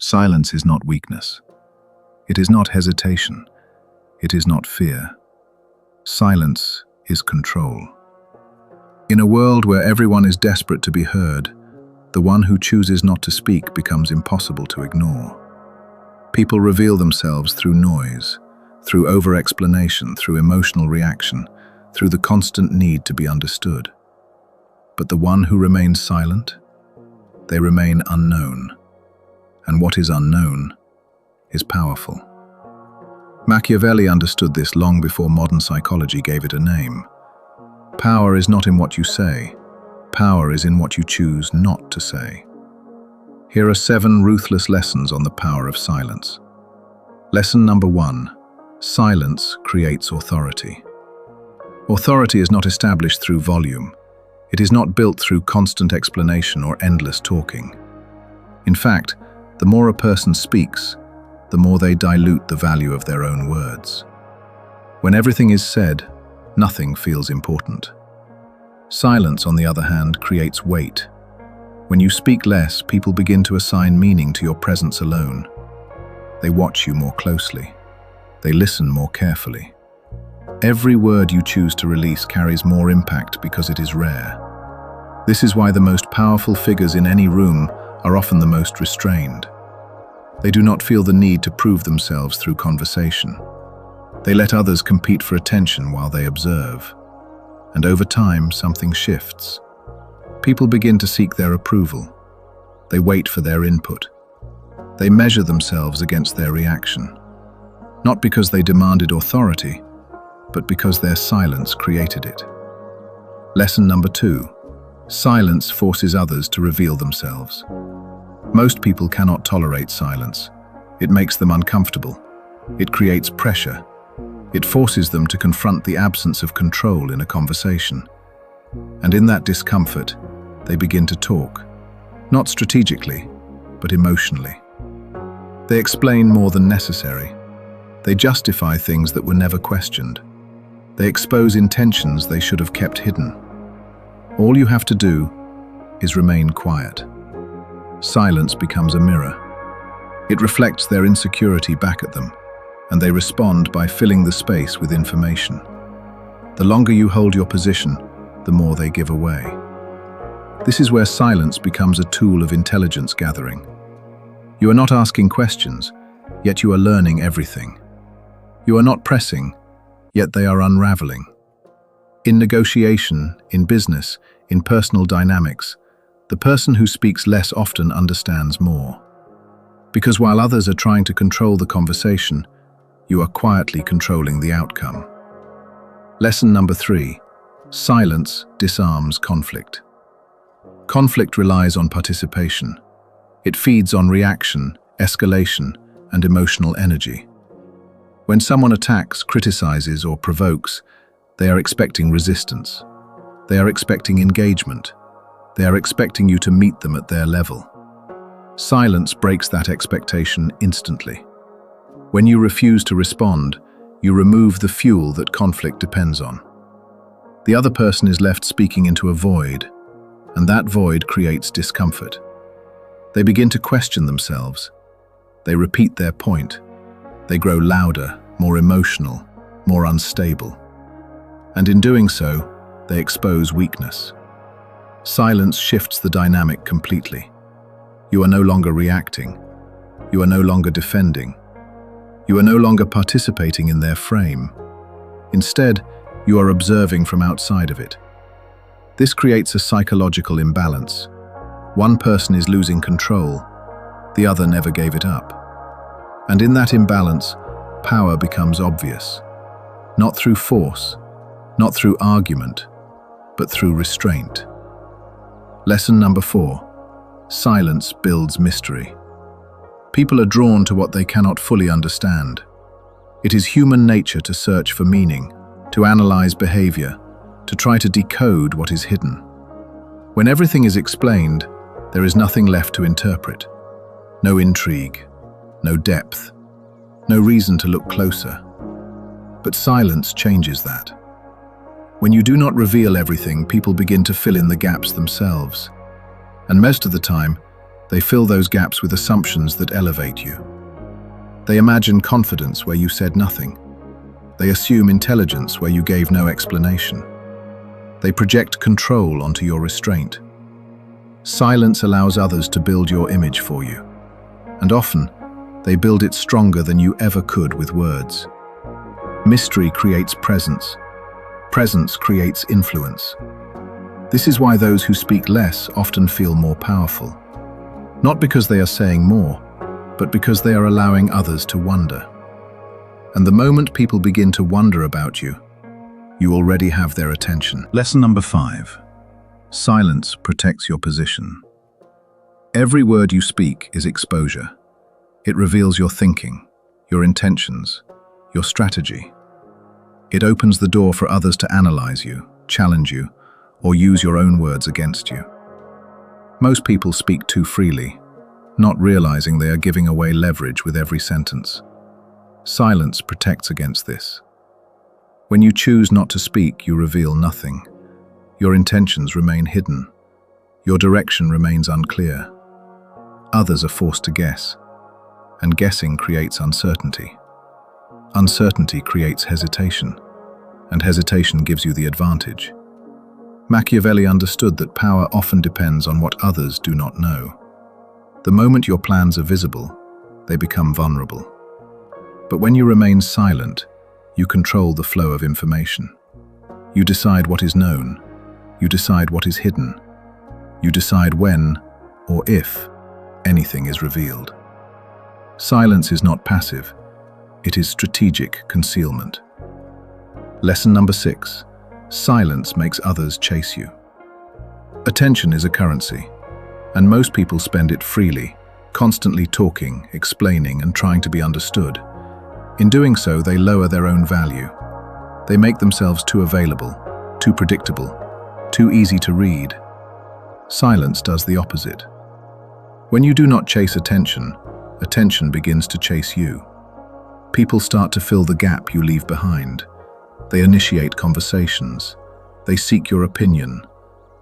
Silence is not weakness. It is not hesitation. It is not fear. Silence is control. In a world where everyone is desperate to be heard, the one who chooses not to speak becomes impossible to ignore. People reveal themselves through noise, through over-explanation, through emotional reaction, through the constant need to be understood. But the one who remains silent, they remain unknown. And what is unknown is powerful. Machiavelli understood this long before modern psychology gave it a name. Power is not in what you say. Power is in what you choose not to say. Here are 7 ruthless lessons on the power of silence. Lesson number 1. Silence creates authority. Authority is not established through volume. It is not built through constant explanation or endless talking. In fact, the more a person speaks, the more they dilute the value of their own words. When everything is said, nothing feels important. Silence, on the other hand, creates weight. When you speak less, people begin to assign meaning to your presence alone. They watch you more closely. They listen more carefully. Every word you choose to release carries more impact because it is rare. This is why the most powerful figures in any room are often the most restrained. They do not feel the need to prove themselves through conversation. They let others compete for attention while they observe. And over time, something shifts. People begin to seek their approval. They wait for their input. They measure themselves against their reaction. Not because they demanded authority, but because their silence created it. Lesson number 2. Silence forces others to reveal themselves. Most people cannot tolerate silence. It makes them uncomfortable. It creates pressure. It forces them to confront the absence of control in a conversation. And in that discomfort, they begin to talk. Not strategically, but emotionally. They explain more than necessary. They justify things that were never questioned. They expose intentions they should have kept hidden. All you have to do is remain quiet. Silence becomes a mirror. It reflects their insecurity back at them, and they respond by filling the space with information. The longer you hold your position, the more they give away. This is where silence becomes a tool of intelligence gathering. You are not asking questions, yet you are learning everything. You are not pressing, yet they are unraveling. In negotiation, in business, in personal dynamics, the person who speaks less often understands more. Because while others are trying to control the conversation, you are quietly controlling the outcome. Lesson number 3. Silence disarms conflict. Conflict relies on participation. It feeds on reaction, escalation, and emotional energy. When someone attacks, criticizes, or provokes, they are expecting resistance. They are expecting engagement. They are expecting you to meet them at their level. Silence breaks that expectation instantly. When you refuse to respond, you remove the fuel that conflict depends on. The other person is left speaking into a void, and that void creates discomfort. They begin to question themselves. They repeat their point. They grow louder, more emotional, more unstable. And in doing so, they expose weakness. Silence shifts the dynamic completely. You are no longer reacting. You are no longer defending. You are no longer participating in their frame. Instead, you are observing from outside of it. This creates a psychological imbalance. One person is losing control, the other never gave it up. And in that imbalance, power becomes obvious. Not through force, not through argument, but through restraint. Lesson number 4. Silence builds mystery. People are drawn to what they cannot fully understand. It is human nature to search for meaning, to analyze behavior, to try to decode what is hidden. When everything is explained, there is nothing left to interpret. No intrigue, no depth, no reason to look closer. But silence changes that. When you do not reveal everything, people begin to fill in the gaps themselves. And most of the time, They fill those gaps with assumptions that elevate you. They imagine confidence where you said nothing. They assume intelligence where you gave no explanation. They project control onto your restraint. Silence allows others to build your image for you. And often, they build it stronger than you ever could with words. Mystery creates presence. Presence creates influence. This is why those who speak less often feel more powerful. Not because they are saying more, but because they are allowing others to wonder. And the moment people begin to wonder about you, you already have their attention. Lesson number 5. Silence protects your position. Every word you speak is exposure. It reveals your thinking, your intentions, your strategy. It opens the door for others to analyze you, challenge you, or use your own words against you. Most people speak too freely, not realizing they are giving away leverage with every sentence. Silence protects against this. When you choose not to speak, you reveal nothing. Your intentions remain hidden. Your direction remains unclear. Others are forced to guess, and guessing creates uncertainty. Uncertainty creates hesitation, and hesitation gives you the advantage. Machiavelli understood that power often depends on what others do not know. The moment your plans are visible, they become vulnerable. But when you remain silent, you control the flow of information. You decide what is known. You decide what is hidden. You decide when, or if, anything is revealed. Silence is not passive. It is strategic concealment. Lesson number 6. Silence makes others chase you. Attention is a currency, and most people spend it freely, constantly talking, explaining, and trying to be understood. In doing so, they lower their own value. They make themselves too available, too predictable, too easy to read. Silence does the opposite. When you do not chase attention, attention begins to chase you. People start to fill the gap you leave behind. They initiate conversations. They seek your opinion.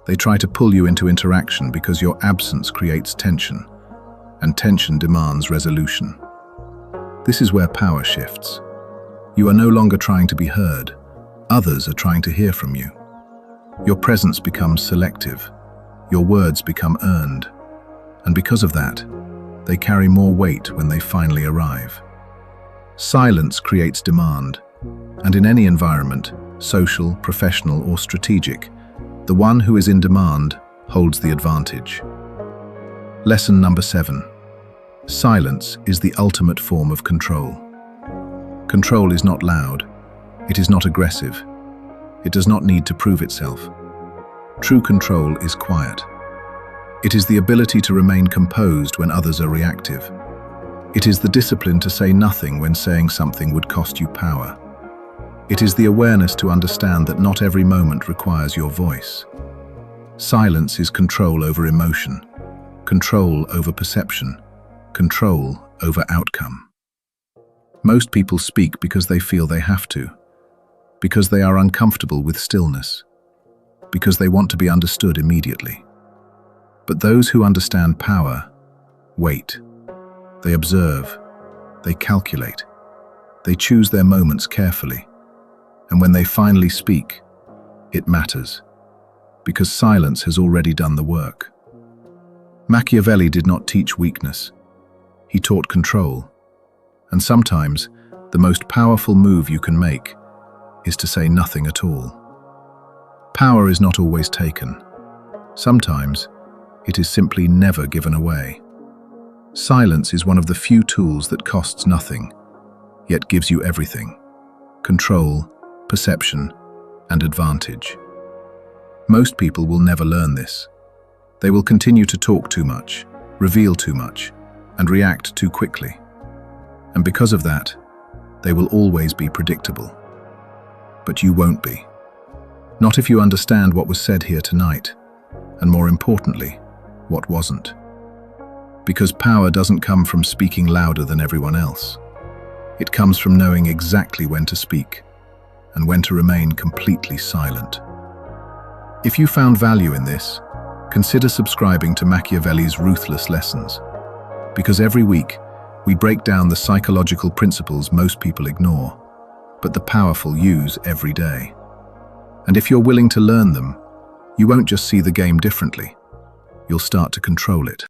They try to pull you into interaction because your absence creates tension, and tension demands resolution. This is where power shifts. You are no longer trying to be heard. Others are trying to hear from you. Your presence becomes selective. Your words become earned. And because of that, they carry more weight when they finally arrive. Silence creates demand. And in any environment, social, professional, or strategic, the one who is in demand holds the advantage. Lesson number 7. Silence is the ultimate form of control. Control is not loud. It is not aggressive. It does not need to prove itself. True control is quiet. It is the ability to remain composed when others are reactive. It is the discipline to say nothing when saying something would cost you power. It is the awareness to understand that not every moment requires your voice. Silence is control over emotion, control over perception, control over outcome. Most people speak because they feel they have to, because they are uncomfortable with stillness, because they want to be understood immediately. But those who understand power wait. They observe, they calculate, they choose their moments carefully. And when they finally speak, it matters, because silence has already done the work. Machiavelli did not teach weakness. He taught control. And sometimes, the most powerful move you can make is to say nothing at all. Power is not always taken. Sometimes, it is simply never given away. Silence is one of the few tools that costs nothing, yet gives you everything: control, perception, and advantage. Most people will never learn this. They will continue to talk too much, reveal too much, and react too quickly. And because of that, they will always be predictable. But you won't be. Not if you understand what was said here tonight, and more importantly, what wasn't. Because power doesn't come from speaking louder than everyone else. It comes from knowing exactly when to speak, and when to remain completely silent. If you found value in this, consider subscribing to Machiavelli's Ruthless lessons. Because every week, we break down the psychological principles most people ignore, but the powerful use every day. And if you're willing to learn them, you won't just see the game differently, you'll start to control it.